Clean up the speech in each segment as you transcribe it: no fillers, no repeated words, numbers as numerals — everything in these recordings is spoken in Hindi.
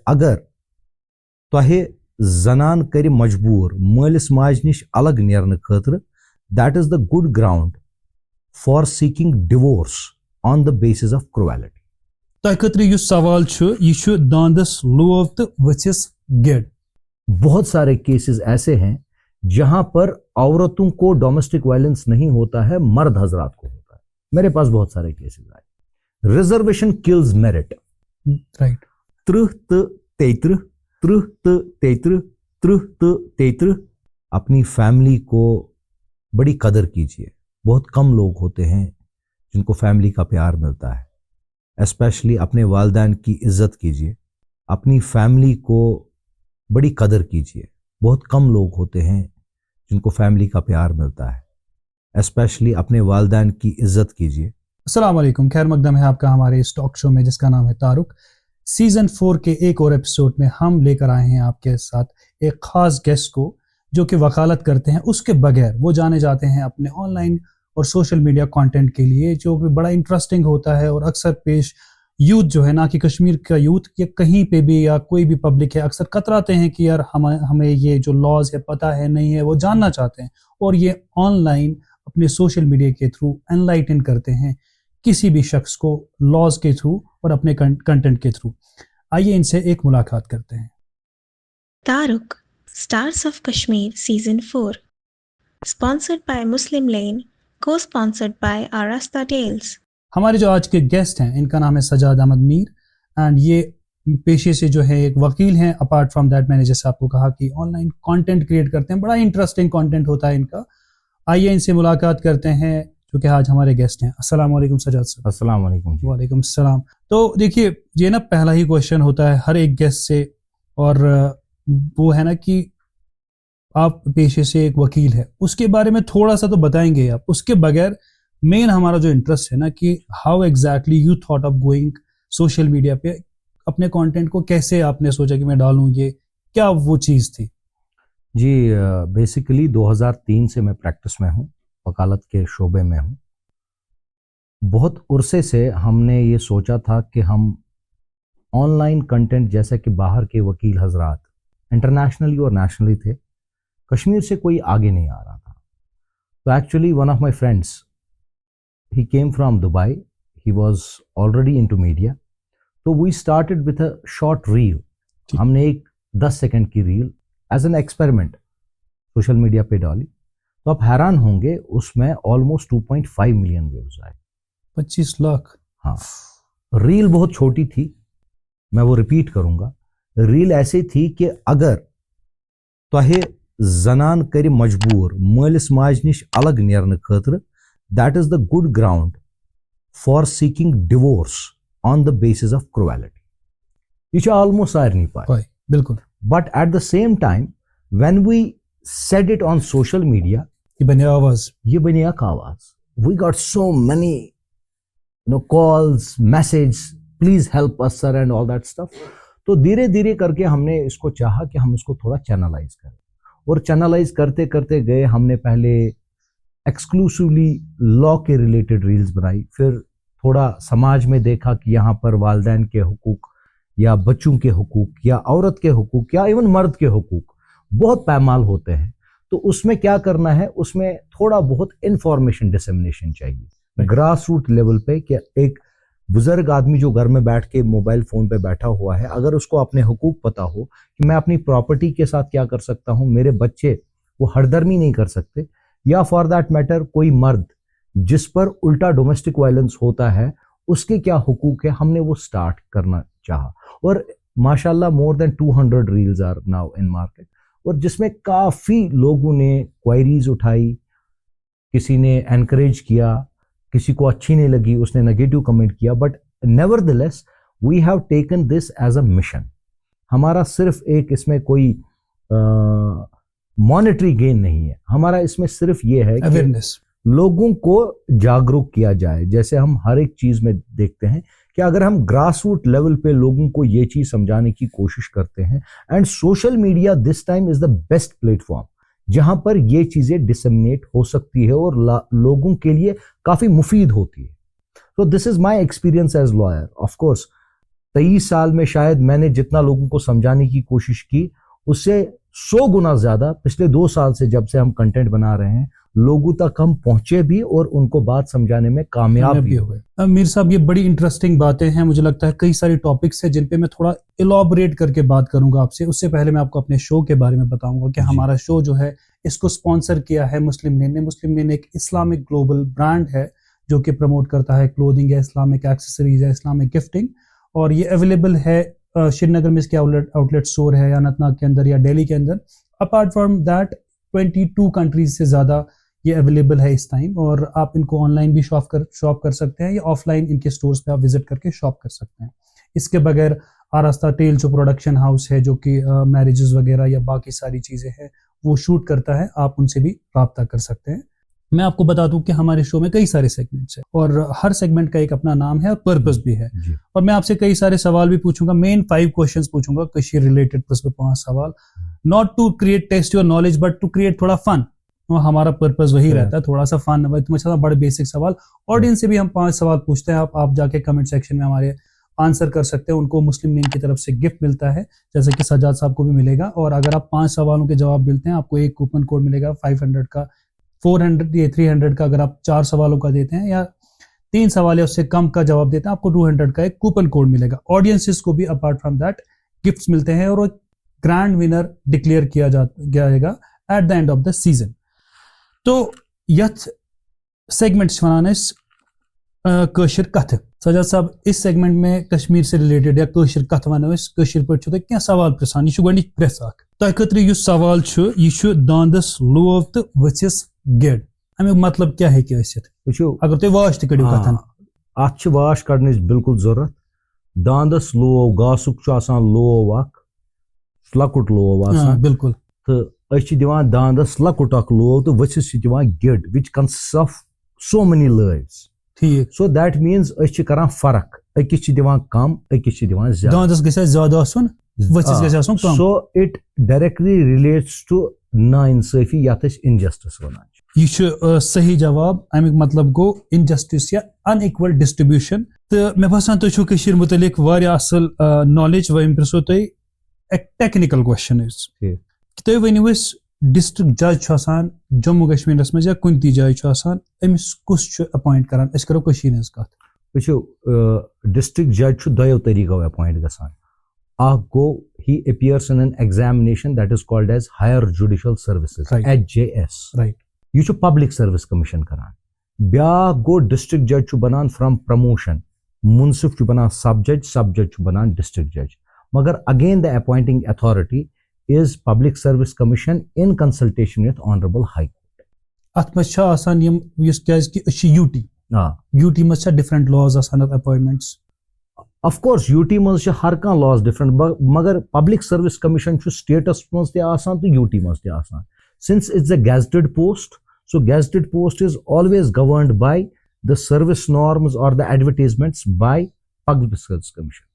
अगर तोहे जनान कर मजबूर मालिस माज निश अलग नेरन खतर, that is the good ground for seeking divorce on the basis of cruelty. तोह खतर युस सवाल यह दांदस लोव तो वथिस गिड। बहुत सारे केसेस ऐसे हैं जहां पर औरतों को डोमेस्टिक वायलेंस नहीं होता है, मर्द हजरात को होता है। मेरे पास बहुत सारे केसेस आए। Reservation kills merit. राइट। 33 अपनी फैमिली को बड़ी कदर कीजिए। बहुत कम लोग होते हैं जिनको फैमिली का प्यार मिलता है। स्पेशली अपने वालिदैन की इज्जत कीजिए, अपनी फैमिली को बड़ी कदर कीजिए। बहुत कम लोग होते हैं जिनको फैमिली का प्यार मिलता है। स्पेशली अपने वालिदैन की इज्जत कीजिए। अस्सलाम वालेकुम, खैर मकदम है आपका हमारे इस टॉक शो में जिसका नाम है तारुक। सीजन 4 के एक और एपिसोड में हम लेकर आए हैं आपके साथ एक खास गेस्ट को जो कि वकालत करते हैं, उसके बगैर वो जाने जाते हैं अपने ऑनलाइन और सोशल मीडिया कंटेंट के लिए, जो कि बड़ा इंटरेस्टिंग होता है। और अक्सर पेश यूथ जो है ना, कि कश्मीर का यूथ या कहीं पे भी या कोई भी पब्लिक है, अक्सर कतराते हैं कि यार हमें ये जो लॉज है पता है नहीं है, वो जानना चाहते हैं। और ये ऑनलाइन अपने सोशल मीडिया के थ्रू एनलाइटन करते हैं किसी भी शख्स को लॉज के थ्रू और अपने कंटेंट के थ्रू। आइए इनसे एक मुलाकात करते हैं। तारुक, stars of Kashmir season 4, sponsored by Muslim lane, को स्पॉन्सर्ड बाय आरास्ता टेल्स। हमारे जो आज के गेस्ट हैं इनका नाम है सजाद अहमद मीर एंड ये पेशे से जो है एक वकील हैं। अपार्ट फ्रॉम दैट मैंने जैसे आपको कहा कि ऑनलाइन कंटेंट क्रिएट करते हैं, बड़ा इंटरेस्टिंग कंटेंट होता है इनका। आइए इनसे मुलाकात करते हैं जो कि आज हमारे गेस्ट हैं। अस्सलाम वालेकुम सजाद साहब। अस्सलाम वालेकुम। वालेकुम सलाम। तो देखिए, ये ना पहला ही क्वेश्चन होता है हर एक गेस्ट से, और वो है ना कि आप पेशे से एक वकील है, उसके बारे में थोड़ा सा तो बताएंगे आप। उसके बगैर मेन हमारा जो इंटरेस्ट है ना कि how exactly you thought of going social media पे, अपने कंटेंट को कैसे आपने सोचा कि मैं डालूं, ये क्या वो चीज़ थी? जी, बेसिकली 2003 से मैं प्रैक्टिस में हूँ, वकालत के शोबे में हूँ। बहुत अरसे से हमने ये सोचा था कि हम ऑनलाइन कंटेंट, जैसे कि बाहर के वकील हजरात इंटरनेशनली और नेशनली थे, कश्मीर से कोई आगे नहीं आ रहा था। तो actually one of my friends, he came from Dubai, he was already into media, तो we started with a short reel। हमने एक 10 सेकंड की reel as an experiment social media पे डाली, तो आप हैरान होंगे उसमें ऑलमोस्ट 2.5 मिलियन व्यूज आए। 25 लाख। हाँ, रील बहुत छोटी थी, मैं वो रिपीट करूंगा। रील ऐसी थी कि अगर तोहे जनान कर मजबूर मालिस माज निश अलग नेरन खतर, that is the good ground for seeking divorce on the basis of cruelty। ये almost सारनी पाए, बिल्कुल। But at the same time, when we said it on social media, ये बनी आवाज, ये बनी एक आवाज। We got so many, calls, messages, please help us sir and all that stuff। तो धीरे धीरे करके हमने इसको चाहा कि हम इसको थोड़ा चैनलाइज करें, और चैनलाइज करते करते गए। हमने पहले एक्सक्लूसिवली लॉ के रिलेटेड रील्स बनाई, फिर थोड़ा समाज में देखा कि यहाँ पर वालिदैन के हुकूक या बच्चों के हुकूक या औरत के हुकूक या इवन मर्द के हुकूक बहुत पैमाल होते हैं। तो उसमें क्या करना है, उसमें थोड़ा बहुत इंफॉर्मेशन डिसेमिनेशन चाहिए ग्रास रूट लेवल पे, कि एक बुजुर्ग आदमी जो घर में बैठ के मोबाइल फोन पे बैठा हुआ है, अगर उसको अपने हुकूक पता हो कि मैं अपनी प्रॉपर्टी के साथ क्या कर सकता हूँ, मेरे बच्चे वो हरदर्मी नहीं कर सकते, या फॉर दैट मैटर कोई मर्द जिस पर उल्टा डोमेस्टिक वायलेंस होता है उसके क्या हुकूक है, हमने वो स्टार्ट करना चाहा। और माशाल्लाह more than 200 reels are now in market, और जिसमें काफ़ी लोगों ने क्वायरीज उठाई, किसी ने एनकरेज किया, किसी को अच्छी नहीं लगी उसने नेगेटिव कमेंट किया, but nevertheless we have taken this as a mission. हमारा सिर्फ एक इसमें कोई मॉनेटरी गेन नहीं है, हमारा इसमें सिर्फ ये है कि लोगों को जागरूक किया जाए। जैसे हम हर एक चीज में देखते हैं कि अगर हम ग्रास रूट लेवल पे लोगों को ये चीज समझाने की कोशिश करते हैं, and social media this time is the best platform जहां पर ये चीजें डिसेमिनेट हो सकती है और लोगों के लिए काफी मुफीद होती है। तो this is my experience as lawyer. Of course 23 साल में शायद मैंने जितना लोगों को समझाने की कोशिश की उससे 100 गुना ज्यादा पिछले 2 साल से जब से हम कंटेंट बना रहे हैं लोगों तक हम पहुंचे भी और उनको बात समझाने में कामयाब भी हुए। मीर साहब ये बड़ी इंटरेस्टिंग बातें हैं, मुझे लगता है कई सारी टॉपिक्स हैं जिन पे मैं थोड़ा इलॉबरेट करके बात करूंगा आपसे। उससे पहले मैं आपको अपने शो के बारे में बताऊंगा कि हमारा शो जो है इसको स्पॉन्सर किया है मुस्लिम लेन ने। मुस्लिम लेन एक इस्लामिक ग्लोबल ब्रांड है जो कि प्रमोट करता है क्लोथिंग है, इस्लामिक एक्सेसरीज है, इस्लामिक गिफ्टिंग, और ये अवेलेबल है श्रीनगर में इसके आउटलेट स्टोर है, या अनंतनाग के अंदर या दिल्ली के अंदर। अपार्ट फ्रॉम दैट 22 कंट्रीज से ज्यादा ये अवेलेबल है इस टाइम, और आप इनको ऑनलाइन भी शॉप कर सकते हैं या ऑफलाइन इनके स्टोर्स पे आप विजिट करके शॉप कर सकते हैं। इसके बगैर आरास्ता टेल जो प्रोडक्शन हाउस है जो कि मैरिजेस वगैरह या बाकी सारी चीजें हैं वो शूट करता है, आप उनसे भी रब्ता कर सकते हैं। मैं आपको बता दूं कि हमारे शो में कई सारे सेगमेंट्स हैं और हर सेगमेंट का एक अपना नाम है और पर्पस भी है, और मैं आपसे कई सारे सवाल भी पूछूंगा। मेन 5 क्वेश्चंस पूछूंगा कश्मीर रिलेटेड, बस 5 सवाल, not to create test your knowledge but to create थोड़ा फन। हमारा पर्पस वही रहता है, थोड़ा सा फन, बड़े बेसिक सवाल। ऑडियंस से भी हम 5 सवाल पूछते हैं, आप जाके कमेंट सेक्शन में हमारे आंसर कर सकते हैं। उनको मुस्लिम लीग की तरफ से गिफ्ट मिलता है, जैसे कि सजाद साहब को भी मिलेगा। और अगर आप 5 सवालों के जवाब मिलते हैं आपको एक कूपन कोड मिलेगा 500 का, 400 या 300 का। अगर आप 4 सवालों का देते हैं या 3 सवाल या उससे कम का जवाब देते हैं आपको 200 का एक कूपन कोड मिलेगा। ऑडियंसेस को भी अपार्ट फ्रॉम दैट गिफ्ट्स मिलते हैं, और ग्रैंड विनर डिक्लेयर किया जाएगा at the end of the season. तो यथ सेगमेंट वनान कशिर कथ। सजाद साहब, इस सेगमेंट में कश्मीर से रिलेटेड या कशिर कथ वनो कशिर पे क्या सवाल पृछान। यह गोड प्रेस तह खतर यह सवाल यह दांदस लोव तो वसिस गेड, अमुक मतलब क्या है अगर तुम वाश तक कड़ो कथन। अत वाश कड़न बिल्कुल जरूरत। दांदस लोव गासुक लोव लकुट लोव बिल्कुल, तो दिवान दांदस लकुट लोव तो वसिस गिड which consist of so many loves. ठीक, सो दैट मीन्स करान फर्क, अकिस दिवान कम अकिस दिवान ज्यादा। दांदस गसे ज्यादा आसुन, वसिस गसे आसुन कम। So it directly relates to नाइंसाफी यात इनजस्टिस वनान। यह सही जवाब। अमुक मतलब गो इनजस्टिस या अनइक्वल डिस्ट्रीब्यूशन। तो मे बासान तुम मुतलिक असल नॉलेज। वह प्रिसो तुम एक टेक्निकल क्वेश्चन तुम वनो डिस्ट्रिक्ट जज जम्मू कश्मीर में या कुन ती जाय अमिस कुस अपॉइंट करान। अस करो कश्मीर हज कथ। डिस्ट्रिक्ट जज दोयो तरीको अपॉइंट गसान। गो he appears in an examination that is called as Higher Judicial Services, right. HJS, right. You should Public Service Commission karan. Bya go district judge chu banan from promotion, munsif chu banan sub judge chu banan district judge. Magar again the appointing authority is Public Service Commission in consultation with Honorable High Court. At mach asan yum yus kyas ki UT. UT mach different laws asan appointments. Of course UT mans har kan laws different, magar Public Service Commission chu status mans te asan to UT mans te asan. Since it's a gazetted post, so gazetted post is always governed by the service norms or the advertisements by Public Service Commission.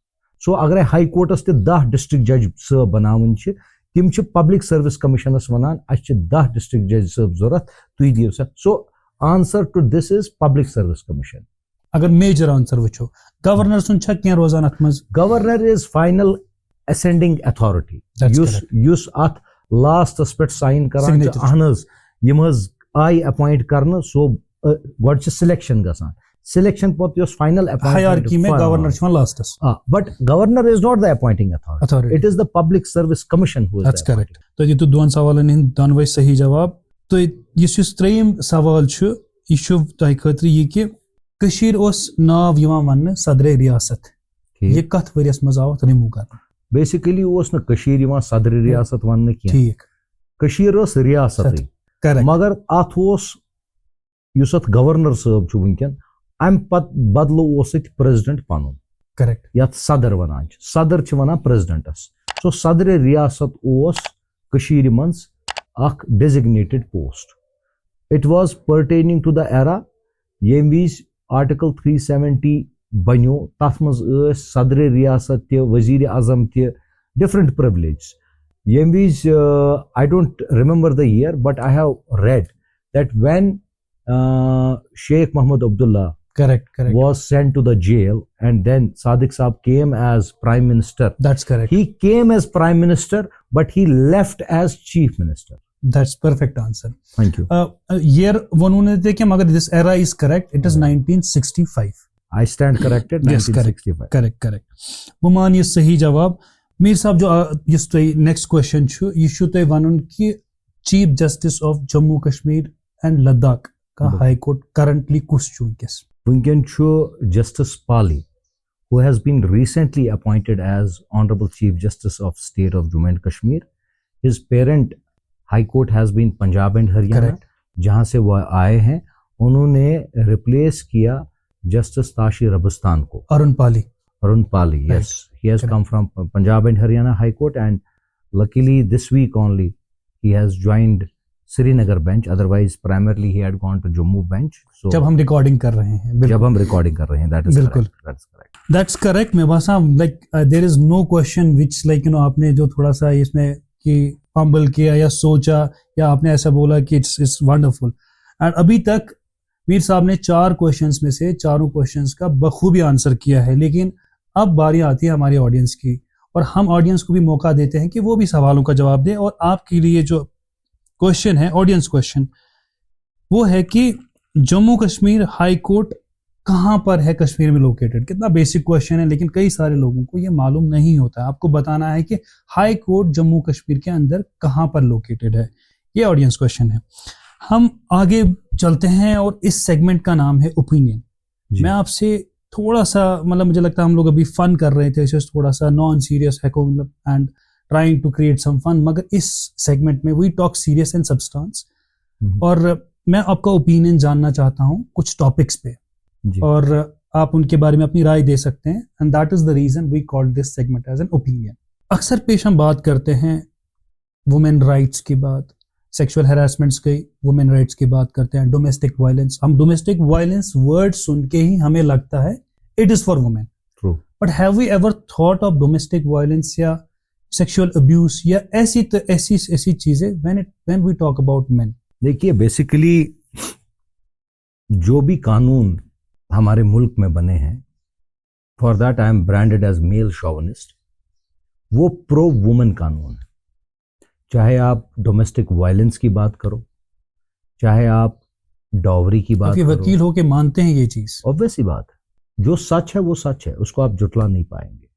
So agar High Court as te 10 district judge sahab banawun ch, tim ch Public Service Commission as wanan as ch 10 district judge sahab zorat tu diyo sa. So answer to this is Public Service Commission. अगर मेजर आंसर वो गवर्नर सुन क्या रोजान अत मज। Governor is final ascending authority use अत लास्टस पे साइन करान अहनज यम आई अपॉइंट करन। सो गोड सिलेक्शन गसान, सिलेक्शन पत फाइनल हायरार्की में गवर्नर लास्टस, but governor is not the appointing authority, it is the public service commission who is that's correct. तो ये तो दोन सवालन हिंद दोनों सही जवाब। तो यस त्रेयम सवाल यह तह खतर यह कि कशीर ओस नाव यवान वन्ने सदर रियासत, ये कथ वरियस मज आव रिमूव कर। बेसिकली ओस न कशीर यवान सदर रियासत वन्ने की, ठीक, कशीर ओस रियासत, मगर अत ओस युस अत गवर्नर साहब छु वुनकन अम पत बदलो ओस इत प्रेसिडेंट पनुन, करेक्ट, यत सदर वनान छ, सदर छ वनान प्रेसिडेंटस। सो सदर रियासत ओस कशीर मंज अख designated post. It was pertaining to the era येम विज आर्टिकल 370 बनो, तथ मज सदर रियासत ते वजीर आजम ते डिफरेंट प्रिविलेज। येम विज I don't remember the year but I have read that when Sheikh Mohammad Abdullah Correct. was sent to the jail, and then Sadiq Saab came as prime minister. That's correct. He came as prime minister, but he left as chief minister. That's perfect answer. Thank you. Year उन्होंने देखिए, मगर this era is correct. It is 1965. I stand corrected. Yes, 1965. correct. बुमान ये सही जवाब. मीर साहब जो यस तो next question छु ये छु तो वनुन कि Chief Justice of Jammu Kashmir and Ladakh का High Court currently कुछ छु किस? Winken Chu Justice Pali, who has been recently appointed as Honorable Chief Justice of State of Jammu and Kashmir. His parent High Court has been Punjab and Haryana, Correct. जहाँ से वह आए हैं. उन्होंने रिप्लेस किया जस्टिस ताशी रबस्तान को. Arun Pali. Arun Pali, yes. Right. He has come from Punjab and Haryana High Court, and luckily this week only he has joined Srinagar bench. Otherwise, primarily he had gone to Jammu bench. So जब हम recording कर रहे हैं. जब हम recording कर रहे हैं, that is बिल्कुल. correct. That's correct. That's correct. Mevasa, like there is no question which like आपने जो थोड़ा सा इसमें कि फंबल किया या सोचा या आपने ऐसा बोला कि it's wonderful. And अभी तक मीर साहब ने 4 क्वेश्चंस में से चारों क्वेश्चंस का बखूबी आंसर किया है, लेकिन अब बारी आती है हमारी ऑडियंस की, और हम ऑडियंस को भी मौका देते हैं कि वो भी सवालों का जवाब दे. और आपके लिए जो क्वेश्चन है, ऑडियंस क्वेश्चन, वो है कि जम्मू कश्मीर हाई कोर्ट कहां पर है कश्मीर में लोकेटेड. कितना बेसिक क्वेश्चन है, लेकिन कई सारे लोगों को ये मालूम नहीं होता. आपको बताना है कि हाई कोर्ट जम्मू कश्मीर के अंदर कहां पर लोकेटेड है. ये ऑडियंस क्वेश्चन है. हम आगे चलते हैं और इस सेगमेंट का नाम है ओपिनियन. मैं आपसे थोड़ा सा, मतलब मुझे लगता है हम लोग अभी फन कर रहे थे, थोड़ा सा नॉन सीरियस है and trying to create some fun, मगर इस सेगमेंट में we talk serious and substance. और मैं आपका ओपिनियन जानना चाहता हूं कुछ टॉपिक्स पे, और आप उनके बारे में अपनी राय दे सकते हैं. And that is the reason we called this segment as an opinion. अक्सर पेश हम बात करते हैं वुमेन राइट्स की बात, सेक्सुअल हैरेसमेंट्स की, वुमेन राइट्स की बात करते हैं, डोमेस्टिक वायलेंस. हम डोमेस्टिक वायलेंस वर्ड सुन के ही हमें लगता है it is for women. True. But have we ever thought of domestic violence या सेक्सुअल अब्यूज या ऐसी चीजें when we talk about men? देखिए, बेसिकली जो भी कानून हमारे मुल्क में बने हैं, for that I am branded as male chauvinist, वो प्रो वुमेन कानून है. चाहे आप डोमेस्टिक वायलेंस की बात करो, चाहे आप डॉवरी की बात करो. वकील हो के मानते हैं ये चीज. ऑब्वियस ही बात है, जो सच है वो सच है, उसको आप जुटला नहीं पाएंगे.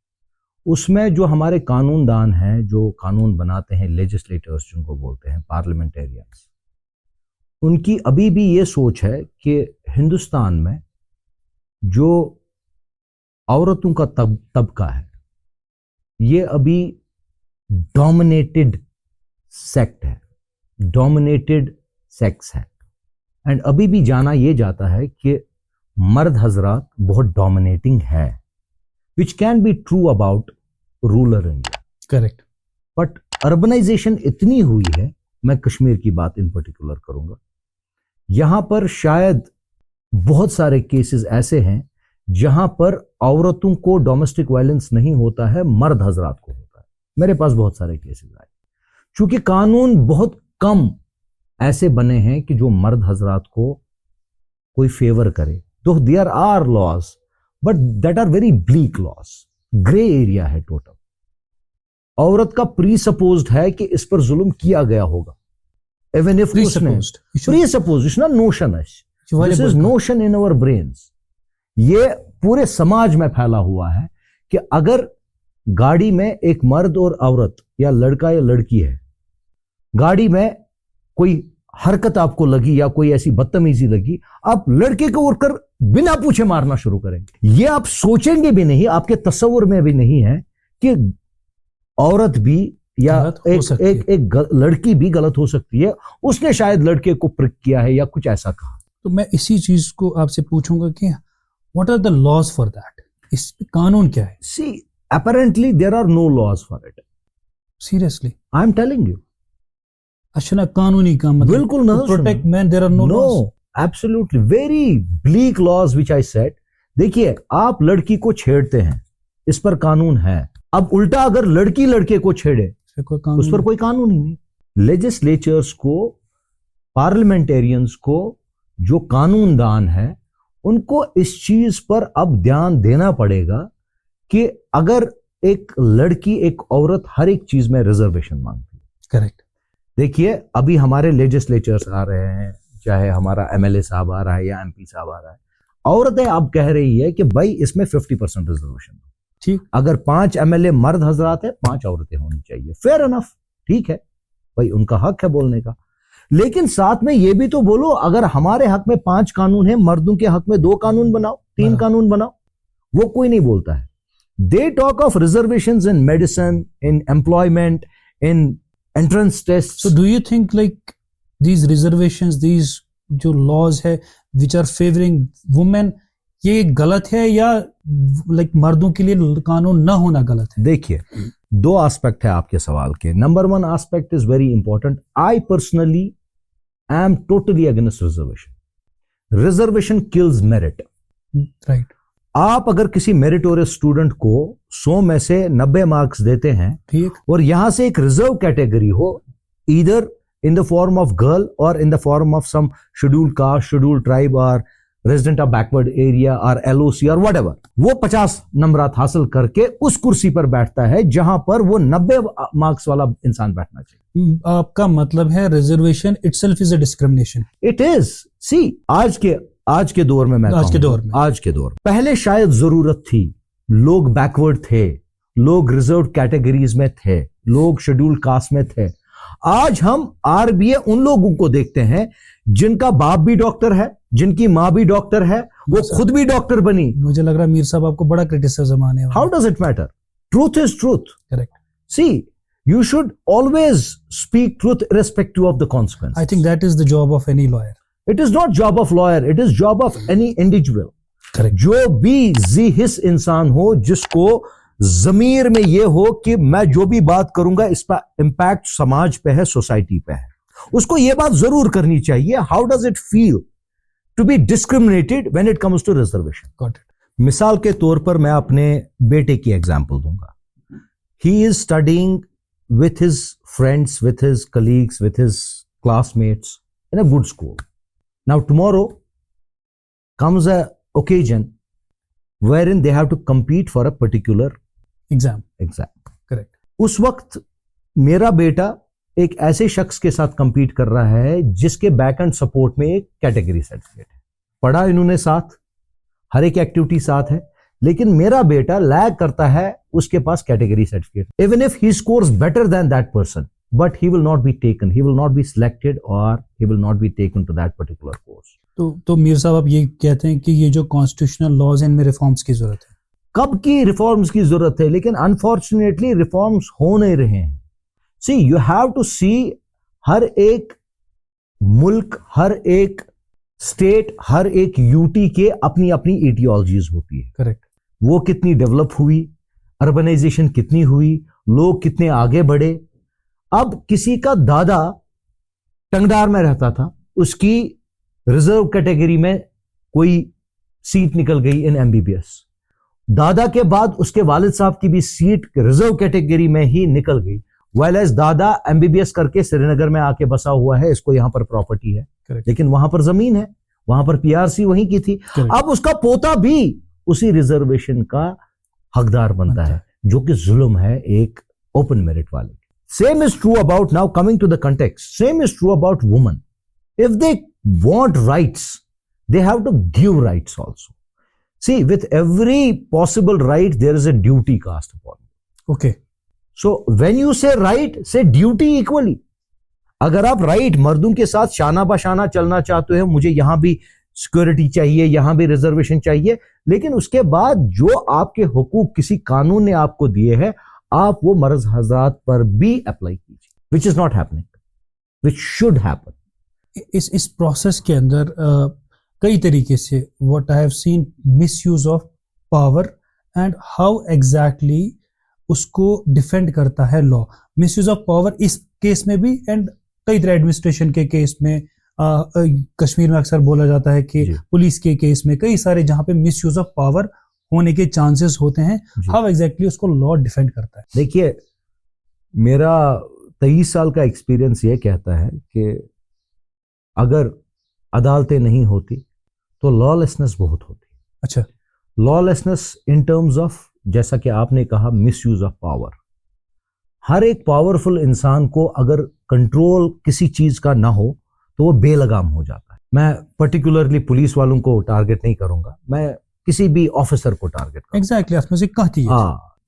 उसमें जो हमारे कानूनदान हैं, जो कानून बनाते हैं, लेजिस्लेटर्स जिनको बोलते हैं, पार्लियामेंटेरियंस, उनकी अभी भी ये सोच है कि हिंदुस्तान में जो औरतों का तबका है, ये अभी डोमिनेटेड सेक्ट है, डोमिनेटेड सेक्स है. एंड अभी भी जाना ये जाता है कि मर्द हजरात बहुत डोमिनेटिंग है, which can be true about rural India. Correct. But urbanisation इतनी हुई है, मैं कश्मीर की बात इन पर्टिकुलर करूंगा, यहां पर शायद बहुत सारे केसेस ऐसे हैं जहां पर औरतों को डोमेस्टिक वायलेंस नहीं होता है, मर्द हजरात को होता है. मेरे पास बहुत सारे केसेस आए, चूंकि कानून बहुत कम ऐसे बने हैं कि जो मर्द हजरात को कोई फेवर करे. तो there are laws, but that are very bleak laws. Grey area है टोटल. औरत का प्री सपोज्ड है कि इस पर जुल्म किया गया होगा. Even if presupposed, it's not notion, this is notion in our brains. ये पूरे समाज में फैला हुआ है कि अगर गाड़ी में एक मर्द और औरत या लड़का या लड़की है, गाड़ी में कोई हरकत आपको लगी या कोई ऐसी बदतमीजी लगी, आप लड़के को उठकर बिना पूछे मारना शुरू करेंगे. ये आप सोचेंगे भी नहीं, आपके तस्वुर में भी नहीं है कि औरत भी या एक लड़की भी गलत हो सकती है. उसने शायद लड़के को प्रिक किया है या कुछ ऐसा कहा. तो मैं इसी चीज को आपसे पूछूंगा कि what are the laws for that? इस कानून क्या है? सी, apparently there are no laws for it. Seriously, I am telling you. अच्छा ना, कानूनी का मतलब बिल्कुल ना, protect men, there are no laws. Absolutely, very bleak laws which I said. देखिए, आप लड़की को छेड़ते हैं, इस पर कानून है. अब उल्टा अगर लड़की लड़के को छेड़े, उस पर कोई कानून ही नहीं. लेजिस्लेचर्स को, पार्लियामेंटेरियंस को, जो कानूनदान है, उनको इस चीज पर अब ध्यान देना पड़ेगा कि अगर एक लड़की, एक औरत हर एक चीज में रिजर्वेशन मांगती है। करेक्ट। देखिए अभी हमारे लेजिस्लेचर्स आ रहे हैं, चाहे हमारा एमएलए साहब आ रहा है या एमपी साहब आ रहा है, औरतें अब कह रही है कि भाई इसमें 50% रिजर्वेशन। ठीक। अगर 5 एमएलए मर्द हजरात है, 5 औरतें होनी चाहिए। फेयर एनफ, ठीक है भाई, उनका हक है बोलने का। लेकिन साथ में ये भी तो बोलो, अगर हमारे हक में 5 कानून है, मर्दों के हक में 2 कानून बनाओ, 3 कानून बनाओ। वो कोई नहीं बोलता है। They talk of reservations in medicine, in employment, in entrance test. So do you think like these reservations, these जो laws है which are favoring women, ये गलत है या लाइक मर्दों के लिए कानून ना होना गलत है? देखिए 2 एस्पेक्ट है आपके सवाल के। Number 1 aspect is very important. I personally am totally against reservation. Reservation kills merit. Right. आप अगर किसी मेरिटोरियस स्टूडेंट को 100 में से 90 मार्क्स देते हैं, ठीक, और यहां से एक रिजर्व कैटेगरी हो, either in the form of girl or in the form of some scheduled caste, scheduled tribe or resident of backward area or LOC or whatever, वो 50 नंबरात हासिल करके उस कुर्सी पर बैठता है जहां पर वो 90 मार्क्स वाला इंसान बैठना चाहिए। आपका मतलब है reservation itself is a discrimination? It is. See आज के दौर में, मैं आज के दौर में पहले शायद जरूरत थी, लोग बैकवर्ड थे, लोग रिजर्व कैटेगरीज में थे, लोग शेड्यूल्ड कास्ट में थे। आज हम आरबीए उन लोगों को देखते हैं जिनका बाप भी डॉक्टर है, जिनकी मां भी डॉक्टर है, वो खुद भी डॉक्टर बनी। मुझे लग रहा है मीर साहब आपको बड़ा क्रिटिसिज्म आने वाला। How does it matter? Truth is truth. Correct. See, you should always speak truth irrespective of the consequences. I think that is the job of any lawyer. It is not job of lawyer, it is job of any individual. Correct. जो भी हिस इंसान हो, जिसको जमीर में ये हो कि मैं जो भी बात करूंगा इसका इंपैक्ट समाज पे है, सोसाइटी पे है, उसको ये बात जरूर करनी चाहिए। How does it feel to be discriminated when it comes to reservation? Got it. मिसाल के तौर पर मैं अपने बेटे की एग्जांपल दूंगा। He is studying with his friends, with his colleagues, with his classmates in a good school. Now tomorrow comes a occasion wherein they have to compete for a particular exam. Correct. उस वक्त मेरा बेटा एक ऐसे शख्स के साथ compete कर रहा है जिसके बैक एंड सपोर्ट में एक कैटेगरी सर्टिफिकेट है। पढ़ा इन्होंने साथ, हर एक एक्टिविटी साथ है, लेकिन मेरा बेटा लैग करता है, उसके पास category certificate. Even if he scores better than that person, but he will not be taken, he will not be selected और he will not be taken to that particular course. तो मीर साहब आप ये कहते हैं कि ये जो कॉन्स्टिट्यूशनल लॉज हैं इनमें रिफॉर्म्स की जरूरत है? कब की रिफॉर्म्स की जरूरत है, लेकिन अनफॉर्चुनेटली रिफॉर्म्स हो नहीं रहे हैं। सी, यू हैव टू सी, हर एक मुल्क, हर एक स्टेट, हर एक यूटी के अपनी अपनी एटियोलॉजीज होती है। करेक्ट। वो कितनी डेवलप हुई, अर्बनाइजेशन कितनी हुई, लोग कितने आगे बढ़े। अब किसी का दादा टंगडार में रहता था, उसकी रिजर्व कैटेगरी में कोई सीट निकल गई इन एमबीबीएस। दादा के बाद उसके वालिद साहब की भी सीट रिजर्व कैटेगरी में ही निकल गई। वेल एज दादा एमबीबीएस करके श्रीनगर में आके बसा हुआ है, इसको यहां पर प्रॉपर्टी है, लेकिन वहां पर जमीन है, वहां पर पीआरसी वहीं की थी। अब उसका पोता भी उसी रिजर्वेशन का हकदार बनता है, जो कि जुल्म है एक ओपन मेरिट वाले। Same is true about, now coming to the context, same is true about women. If they want rights, they have to give rights also. See, with every possible right there is a duty cast upon. Okay, so when you say right, say duty equally. अगर आप राइट मर्दों के साथ शाना बाशाना चलना चाहते हो, मुझे यहां भी सिक्योरिटी चाहिए, यहां भी रिजर्वेशन चाहिए, लेकिन उसके बाद जो आपके हुकूक किसी कानून ने आपको दिए हैं, आप वो मर्द हजरात पर भी अप्लाई कीजिए, which is not happening, which should happen. इस प्रोसेस के अंदर कई तरीके से what I have seen misuse of power and how exactly उसको डिफेंड करता है लॉ। मिसयूज ऑफ पावर इस केस में भी एंड कई तरह एडमिनिस्ट्रेशन के केस में, कश्मीर में अक्सर बोला जाता है कि पुलिस के केस में, कई सारे जहां पे मिसयूज ऑफ पावर होने के चांसेस होते हैं। हाउ एग्जैक्टली उसको लॉ डिफेंड करता है? देखिए, मेरा 23 साल का एक्सपीरियंस ये कहता है कि अगर अदालतें नहीं होती तो लॉलेसनेस बहुत होती है। अच्छा, लॉलेसनेस इन टर्म्स ऑफ, जैसा कि आपने कहा, मिसयूज ऑफ पावर। हर एक पावरफुल इंसान को अगर कंट्रोल किसी चीज का ना हो तो वो बेलगाम हो जाता है। मैं पर्टिकुलरली पुलिस वालों को टारगेट नहीं करूंगा, मैं किसी भी ऑफिसर को टारगेट करूंगा। एग्जैक्टली, आप मुझे कहती है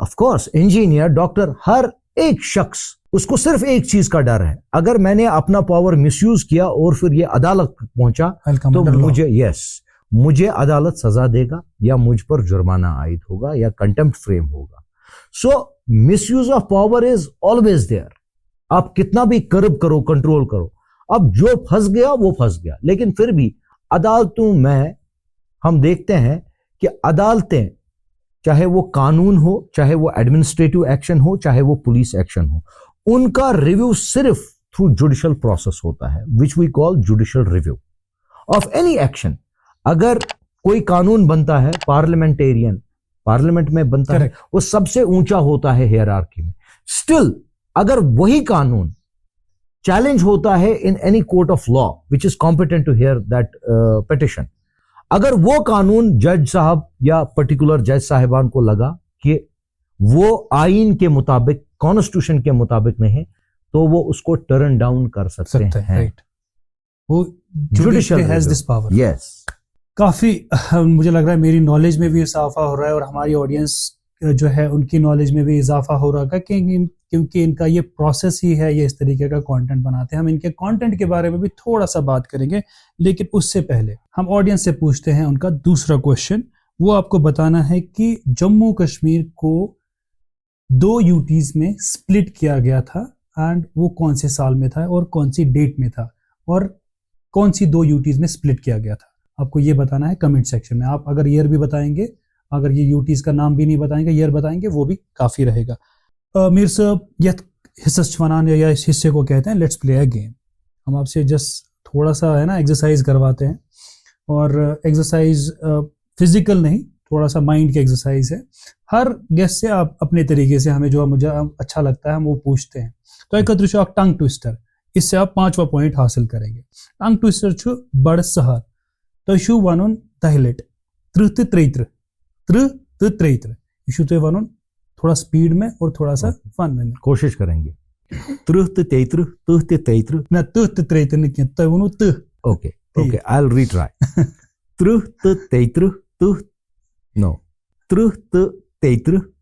ऑफ कोर्स इंजीनियर, डॉक्टर, हर एक शख्स उसको सिर्फ एक चीज का डर है, अगर मैंने अपना पावर मिसयूज किया और फिर ये अदालत तक पहुंचा तो मुझे अदालत सजा देगा या मुझ पर जुर्माना आयद होगा या कंटेम्प्ट फ्रेम होगा। So misuse of power is always there. आप कितना भी कर्ब करो, कंट्रोल करो, अब जो फंस गया वो फंस गया। लेकिन फिर भी अदालतों में हम देखते हैं कि अदालतें, चाहे वो कानून हो, चाहे वो एडमिनिस्ट्रेटिव एक्शन हो, चाहे वो पुलिस एक्शन हो, उनका रिव्यू सिर्फ थ्रू जुडिशियल प्रोसेस होता है, which we call judicial review of any action. अगर कोई कानून बनता है, पार्लियामेंट में बनता है, वो सबसे ऊंचा होता है हियरार्की में। स्टिल अगर वही कानून चैलेंज होता है in any court of law which is competent to hear that petition, अगर वो कानून जज साहब या पर्टिकुलर जज साहिबान को लगा कि वो आईन के मुताबिक, कॉन्स्टिट्यूशन के मुताबिक नहीं, तो वो उसको टर्न डाउन कर सकते हैं। राइट, वो judicial has this power. Yes, काफी मुझे लग रहा है मेरी नॉलेज में भी इजाफा हो रहा है और हमारी ऑडियंस जो है उनकी नॉलेज में भी इजाफा हो रहा है, क्योंकि इनका ये प्रोसेस ही है, ये इस तरीके का कंटेंट बनाते हैं। हम इनके कंटेंट के बारे में भी थोड़ा सा बात करेंगे, लेकिन उससे पहले हम ऑडियंस से पूछते हैं उनका दूसरा क्वेश्चन। वो आपको बताना है कि जम्मू कश्मीर को 2 यूटीज में स्प्लिट किया गया था, एंड वो कौन से साल में था और कौन सी डेट में था, और कौन सी 2 यूटीज में स्प्लिट किया गया था। आपको ये बताना है कमेंट सेक्शन में। आप अगर ईयर भी बताएंगे, अगर ये यूटीज का नाम भी नहीं बताएंगे, ईयर बताएंगे, वो भी काफी रहेगा। मीर साहब, यह हिस्सा वनान या इस हिस्से को कहते हैं लेट्स प्ले अ गेम। हम आपसे जस्ट थोड़ा सा है ना एक्सरसाइज करवाते हैं, और एक्सरसाइज फिजिकल नहीं, थोड़ा सा माइंड की एक्सरसाइज है। हर गेस्ट से आप अपने तरीके से हमें जो मुझे अच्छा लगता है हम वो पूछते हैं। तो एक टंग ट्विस्टर, इससे आप 5वां पॉइंट हासिल करेंगे। टंग ट्विस्टर छु बड़ सहर तो वन तहलेट 33 इशू तो वन थोड़ा स्पीड में और थोड़ा सा फन में कोशिश करेंगे। 33 ना 33 नहीं तो one okay I will retry 33 no 33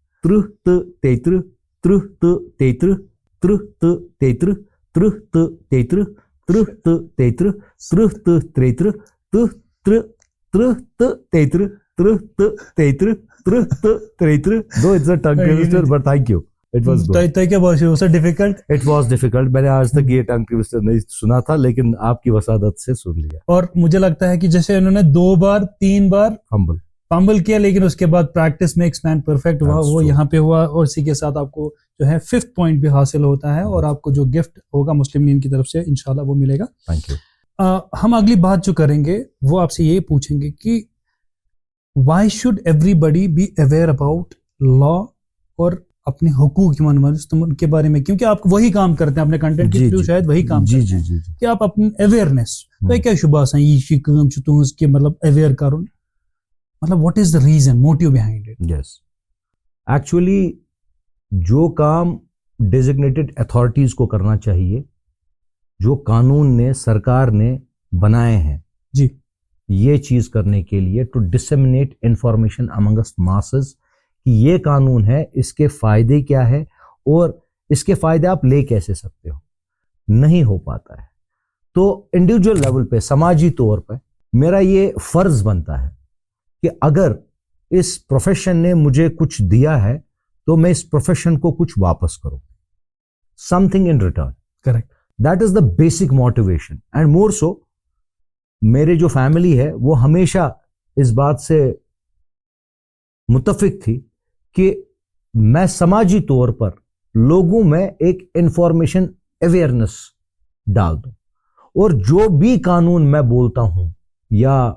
Though it's a tongue twister, but thank you. It was good. तो क्या was it difficult? It was difficult. मैंने आज तक ये tongue twister नहीं सुना था, लेकिन आपकी वसादत से सुन लिया। और मुझे लगता है कि जैसे उन्होंने 2 बार 3 बार फंबल किया, लेकिन उसके बाद प्रैक्टिस में एक्सपैंड परफेक्ट हुआ, वो यहाँ पे हुआ, और इसी के साथ आपको जो है 5th पॉइंट भी हासिल होता है, और आपको जो गिफ्ट होगा मुस्लिम लीग की तरफ से इंशाल्लाह वो मिलेगा। Thank you. हम अगली बात जो करेंगे वो आपसे ये पूछेंगे कि why should everybody be aware about law और अपने हुकूक के बारे में, क्योंकि आप वही काम करते हैं अपने कंटेंट के थ्रू, शायद वही काम करते हैं कि आप अपनी अवेयरनेस तो क्या शुभास है ये काम के मतलब अवेयर करो, मतलब what is the reason, motive behind it. Yes, actually जो काम डेजिग्नेटेड अथॉरिटीज को करना चाहिए, जो कानून ने, सरकार ने बनाए हैं जी, ये चीज करने के लिए, to disseminate information amongst masses कि ये कानून है, इसके फायदे क्या है और इसके फायदे आप ले कैसे सकते हो, नहीं हो पाता है। तो इंडिविजुअल लेवल पे, समाजी तौर पे मेरा ये फर्ज बनता है कि अगर इस प्रोफेशन ने मुझे कुछ दिया है तो मैं इस प्रोफेशन को कुछ वापस करूं, something in return. Correct, that is the basic motivation. And more so मेरे जो फैमिली है वो हमेशा इस बात से मुत्तफिक थी कि मैं समाजी तौर पर लोगों में एक इंफॉर्मेशन अवेयरनेस डाल दूं, और जो भी कानून मैं बोलता हूं या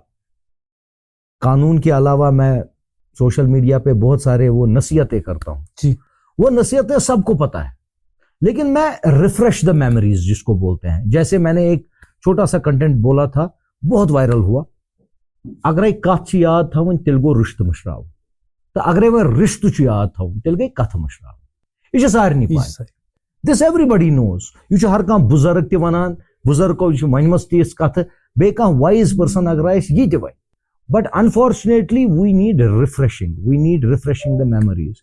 कानून के अलावा मैं सोशल मीडिया पे बहुत सारे वो नसीहतें करता हूं जी, वो नसीहतें सबको पता है, लेकिन मैं रिफ्रेश द मेमोरीज जिसको बोलते हैं, जैसे मैंने एक छोटा सा कंटेंट बोला था, बहुत वायरल हुआ, अगर कथ याद थवन तेल गो रिश्त मशराव, तो अगर वह रिश्त याद थवन तेल गई कथ मशराव। यह सारे पाए, दिस एवरीबडी नोज, यह हर कह बुजुर्ग त वनान, बुजुर्गो वनमस तीस कथ, बे कह वाइज पर्सन अगर यह त one, but unfortunately we need refreshing the memories.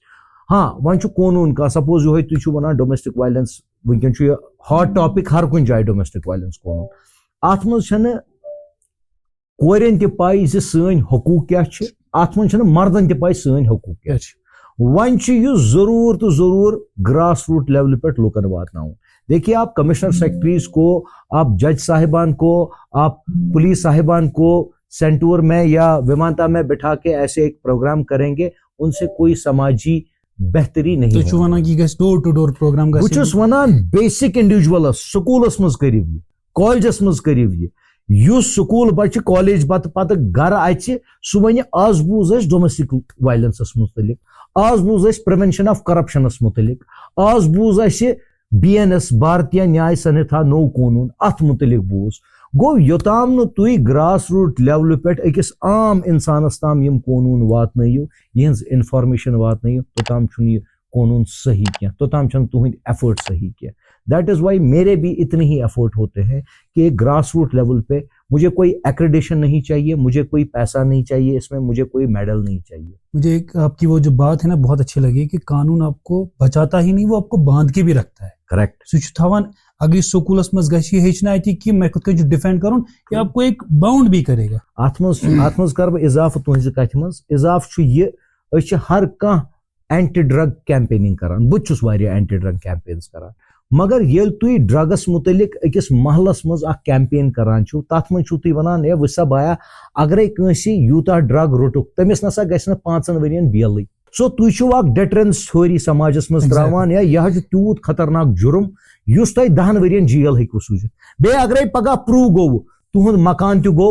हाँ वन कून का सपोज यो तुम वन डोमेस्टिक वायलेंस वनकन हॉट टॉपिक हर कुछ जाए डोमेस्टिक वायलेंस कून, अत मज कोरें त पाई सन हकूक क्या, अत मज मर्दन त पाई सन हकूक क्या। वन जरूर तो जरूर ग्रास रूट लेवल पे लुकन वातनाउन। देखिए आप कमिश्नर सेक्रेटरीज को, आप जज साहिबान को, आप पुलिस साहिबान को सेंटूर में या विमानता में बिठा के ऐसे एक प्रोग्राम करेंगे, उनसे कोई समाजी बेहतरी नहीं तो one door to door programme one basic individual schools मज करिव यह, कॉलेजस मज करिव यह, युस स्कूल बच्चे कॉलेज पत घर अच सह वन आज बूज डोमेस्टिक वायलेंस मुतलिक, आज बूज प्रिवेंशन ऑफ करप्शनस मुतलिक, आज बूज BNS भारतीय न्याय संहिता नो कानून अत मुतलिक बूज। गो योताम न तुई ग्रास रूट लेवल पे अकिस आम इंसानस ताम यम कानून वातनयु, यहज इंफॉर्मेशन वातनयु, तोताम छुन यह कानून सही क्या, तोताम छन तुहंद एफर्ट सही क्या। दैट इज वाई मेरे भी इतने ही एफर्ट होते हैं कि ग्रास रूट लेवल पे मुझे कोई एक्रेडिशन नहीं चाहिए, मुझे कोई पैसा नहीं चाहिए, इसमें मुझे कोई मेडल नहीं चाहिए। मुझे एक आपकी वो जो बात है ना बहुत अच्छी लगी कि कानून आपको बचाता ही नहीं, वो आपको बांध के भी रखता है। करेक्ट। सुन अगर स्कूलस मज हेचना कि मैं खुद को डिफेंड करूं, ये आपको एक बाउंड भी करेगा। अत मज कर बह इजाफत तुहज कथ मज, इजाफ यह हर कह एंटी ड्रग कैंपेनिंग करान, बहु वारिया एंटी ड्रग कैंपेन्स करान, मगर येल तुई ड्रगस मुतलिक अकिस महलस मज अख कैंपेन करान छु, तथ मज छु तुई वनान ए वसा बाया अगर कंसी यूता ड्रग रोटुक तमिस नसा गछ न 5 वरियन बेल, सो तुई छु अख डेटरेंस थ्योरी समाजस मज त्रावान, या यह तूत खतरनाक जुर्म युस तुई 10 वरियन जेल हेकु सूझित। बे अगर पगह प्रूव गो तुहंद मकान तु गो,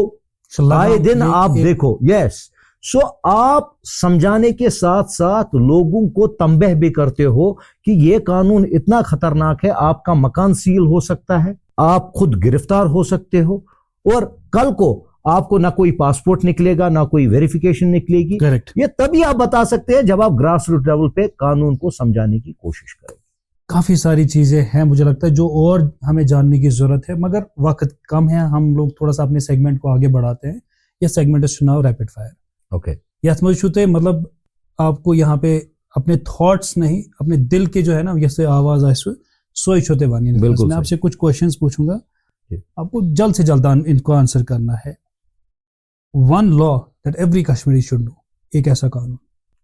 आए दिन आप देखो, यस, सो आप समझाने के साथ साथ लोगों को तंबह भी करते हो कि ये कानून इतना खतरनाक है, आपका मकान सील हो सकता है, आप खुद गिरफ्तार हो सकते हो, और कल को आपको ना कोई पासपोर्ट निकलेगा, ना कोई वेरिफिकेशन निकलेगी। करेक्ट। ये तभी आप बता सकते हैं जब आप ग्रास रूट लेवल पे कानून को समझाने की कोशिश करें। काफी सारी चीजें हैं मुझे लगता है जो और हमें जानने की जरूरत है, मगर वक्त कम है, हम लोग थोड़ा सा अपने सेगमेंट को आगे बढ़ाते हैं। यह सेगमेंट है चुनाव रैपिड फायर। ओके। यथ मजूते मतलब आपको यहाँ पे अपने थॉट्स नहीं, अपने दिल के जो है ना जैसे आवाज आए सोई छोते वानी। मैं आपसे कुछ क्वेश्चंस पूछूंगा, आपको जल्द से जल्द इनको आंसर करना है। One law that every Kashmiri should know, एक ऐसा कानून।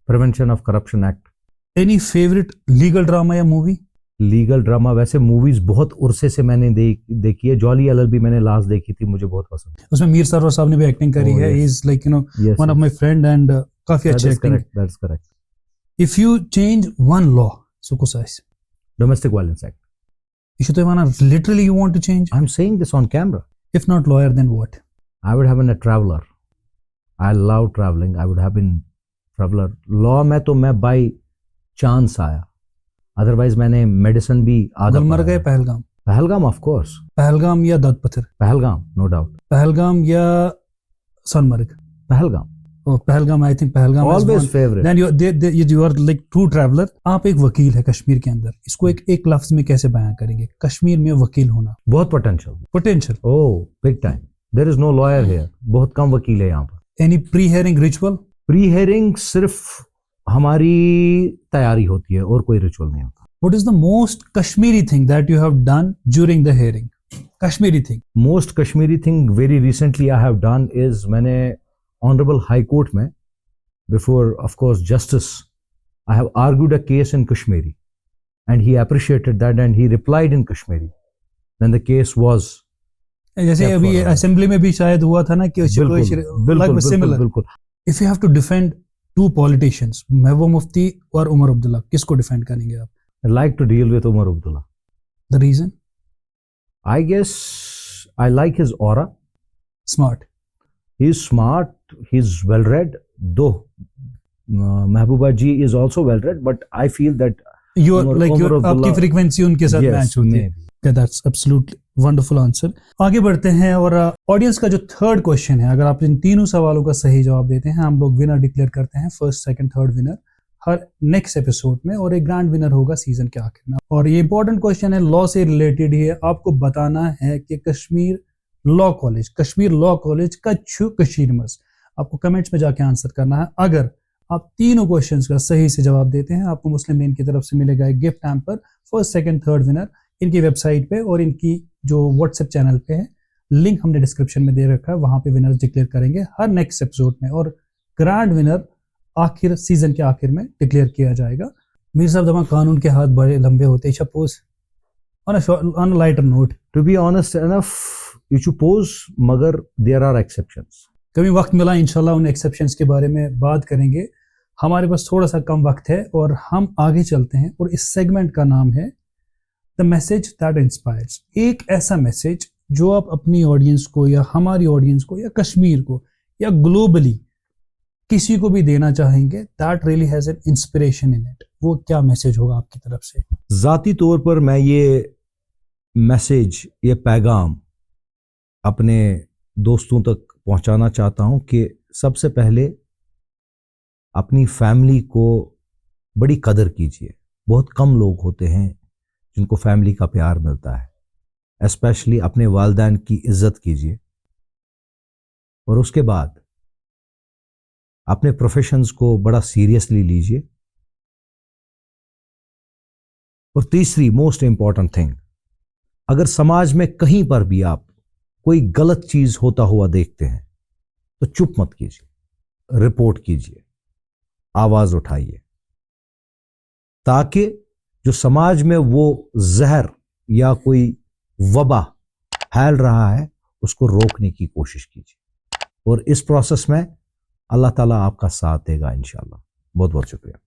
Prevention of corruption act. Any favourite legal drama या मूवी? लीगल ड्रामा वैसे मूवीज बहुत उर्से से मैंने देखी है। जॉली LLB मैंने लास्ट देखी थी, मुझे बहुत पसंद है। उसमें मीर सरवर साहब ने भी एक्टिंग करी है। He is like one of my friend and काफी अच्छी acting. That's correct. If you change one law, so कुछ ऐसे डोमेस्टिक वायलेंस एक्ट। इशू तो माना literally you want to change? I am saying this on camera. If not lawyer then what? I would have been a traveller. I love travelling. I would have been traveller. Law में तो मैं बाय चांस आया, अदरवाइज मैंने मेडिसिन भी आधा। गुलमर्ग है पहलगाम? Pahalgam of course. पहलगाम या दत्त पत्थर? Pahalgam no doubt. पहलगाम या Sonmarg? Pahalgam. Pahalgam, I think Pahalgam always favourite. Then you are like true traveller. आप एक वकील है कश्मीर के अंदर, इसको एक लफ्ज में कैसे बयां करेंगे? कश्मीर में वकील होना बहुत potential. Oh big time. There is no lawyer here. बहुत कम वकील है यहाँ पर। Any pre hearing ritual? Pre hearing सिर्फ हमारी तैयारी होती है और कोई रिचुअल नहीं होता। What is the most Kashmiri thing that you have done during the hearing? Kashmiri thing. Most Kashmiri thing very recently I have done is मैंने Honorable High Court में before of course Justice I have argued a case in Kashmiri and he appreciated that and he replied in Kashmiri. Then the case was जैसे अभी असेंबली में भी शायद हुआ था ना कि बिल्कुल। If you have to defend two politicians, महबूब मुफ्ती और उमर अब्दुल्ला, किसको डिफेंड करेंगे आप? I like to deal with Umar Abdullah. The reason? I guess I like his aura. Smart. He's smart. He's well read. Though Mehbooba ji is also well read, but I feel that आपकी फ्रीक्वेंसी उनके साथ मैच होती है। That's absolutely wonderful answer. आगे बढ़ते हैं और ऑडियंस का जो थर्ड क्वेश्चन है, अगर आप इन तीनों सवालों का सही जवाब देते हैं, हम लोग विनर डिक्लेयर करते हैं, फर्स्ट सेकंड थर्ड विनर हर नेक्स्ट एपिसोड में, और एक ग्रैंड विनर होगा सीजन के आखिर में। और ये इंपॉर्टेंट क्वेश्चन है, लॉ से रिलेटेड ही है। आपको बताना है कि कश्मीर लॉ कॉलेज का छु कशीर मस, आपको कमेंट्स में जाके आंसर करना है। अगर आप तीनों क्वेश्चंस का सही से जवाब देते हैं, आपको मुस्लिम लेन की तरफ से मिलेगा एक gift hamper, first second third winner इनकी वेबसाइट पे और इनकी जो व्हाट्सएप चैनल पे है, लिंक हमने डिस्क्रिप्शन में दे रखा है, वहां पे विनर्स डिक्लेयर करेंगे हर नेक्स्ट एपिसोड में, और ग्रैंड विनर आखिर सीजन के आखिर में डिक्लेयर किया जाएगा। मीर साहब, जब कानून के हाथ बड़े लंबे होते हैं, suppose on a lighter note, to be honest enough you suppose, मगर देयर आर एक्सेप्शंस। कभी वक्त मिला इंशाल्लाह उन एक्सेप्शंस के बारे में बात करेंगे। हमारे पास थोड़ा सा कम वक्त है और हम आगे चलते हैं, और इस सेगमेंट का नाम है द मैसेज दैट इंस्पायर्स। एक ऐसा मैसेज जो आप अपनी ऑडियंस को या हमारी ऑडियंस को या कश्मीर को या ग्लोबली किसी को भी देना चाहेंगे, that really has an inspiration in it. वो क्या मैसेज होगा आपकी तरफ से? जाती तौर पर मैं ये मैसेज, ये पैगाम अपने दोस्तों तक पहुंचाना चाहता हूं कि सबसे पहले अपनी फैमिली को बड़ी कदर कीजिए। बहुत कम लोग होते हैं जिनको फैमिली का प्यार मिलता है। स्पेशली अपने वालिदैन की इज्जत कीजिए, और उसके बाद अपने प्रोफेशंस को बड़ा सीरियसली लीजिए। और तीसरी मोस्ट इंपॉर्टेंट थिंग, अगर समाज में कहीं पर भी आप कोई गलत चीज होता हुआ देखते हैं तो चुप मत कीजिए, रिपोर्ट कीजिए, आवाज उठाइए, ताकि जो समाज में वो जहर या कोई वबा फैल रहा है उसको रोकने की कोशिश कीजिए। और इस प्रोसेस में अल्लाह ताला आपका साथ देगा इंशाल्लाह। बहुत बहुत शुक्रिया।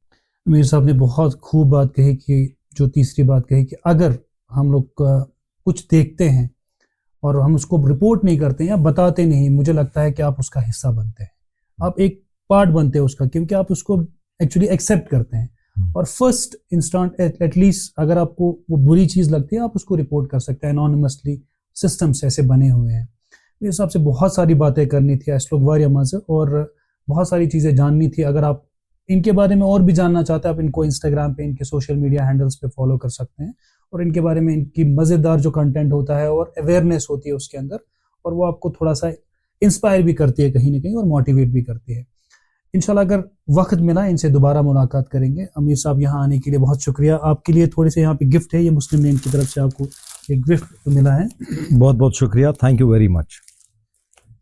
मीर साहब ने बहुत खूब बात कही कि जो तीसरी बात कही कि अगर हम लोग कुछ देखते हैं और हम उसको रिपोर्ट नहीं करते या बताते नहीं, मुझे लगता है कि आप उसका हिस्सा बनते हैं, आप एक पार्ट बनते हैं उसका, क्योंकि आप उसको एक्चुअली एक्सेप्ट करते हैं। और फर्स्ट इंस्टेंट एटलीस्ट अगर आपको वो बुरी चीज़ लगती है, आप उसको रिपोर्ट कर सकते हैं। एनोनिमसली सिस्टम्स ऐसे बने हुए हैं। मेरे हिसाब से बहुत सारी बातें करनी थी इस लोग वारिया मज़े, और बहुत सारी चीज़ें जाननी थी। अगर आप इनके बारे में और भी जानना चाहते हैं, आप इनको इंस्टाग्राम पे, इनके सोशल मीडिया हैंडल्स पे फॉलो कर सकते हैं, और इनके बारे में इनकी मज़ेदार जो कंटेंट होता है और अवेयरनेस होती है उसके अंदर, और वो आपको थोड़ा सा इंस्पायर भी करती है कहीं ना कहीं और मोटिवेट भी करती है। इंशाल्लाह अगर वक्त मिला इनसे दोबारा मुलाकात करेंगे। अमीर साहब यहाँ आने के लिए बहुत शुक्रिया। आपके लिए थोड़े से यहाँ पे गिफ्ट है, ये मुस्लिम लेन की तरफ से आपको एक गिफ्ट मिला है। बहुत बहुत शुक्रिया, थैंक यू वेरी मच।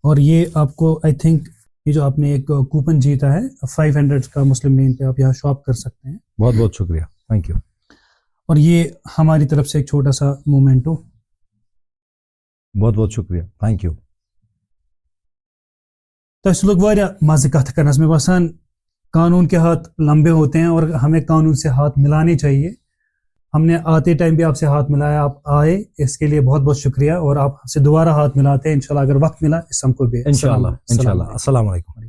और ये आपको आई थिंक ये जो आपने एक कूपन जीता है 500 का मुस्लिम लेन पे, आप यहाँ शॉप कर सकते हैं। बहुत बहुत शुक्रिया, थैंक यू। और ये हमारी तरफ से एक छोटा सा मोमेंटो। बहुत बहुत शुक्रिया, थैंक यू। तो इस लोग वारिया मज़े कथ करना में बसान कानून के हाथ लंबे होते हैं और हमें कानून से हाथ मिलाने चाहिए। हमने आते टाइम भी आपसे हाथ मिलाया, आप आए, इसके लिए बहुत बहुत शुक्रिया। और आपसे दोबारा हाथ मिलाते हैं इंशाल्लाह अगर वक्त मिला इस हमको भी। इंशाल्लाह। अस्सलाम वालेकुम।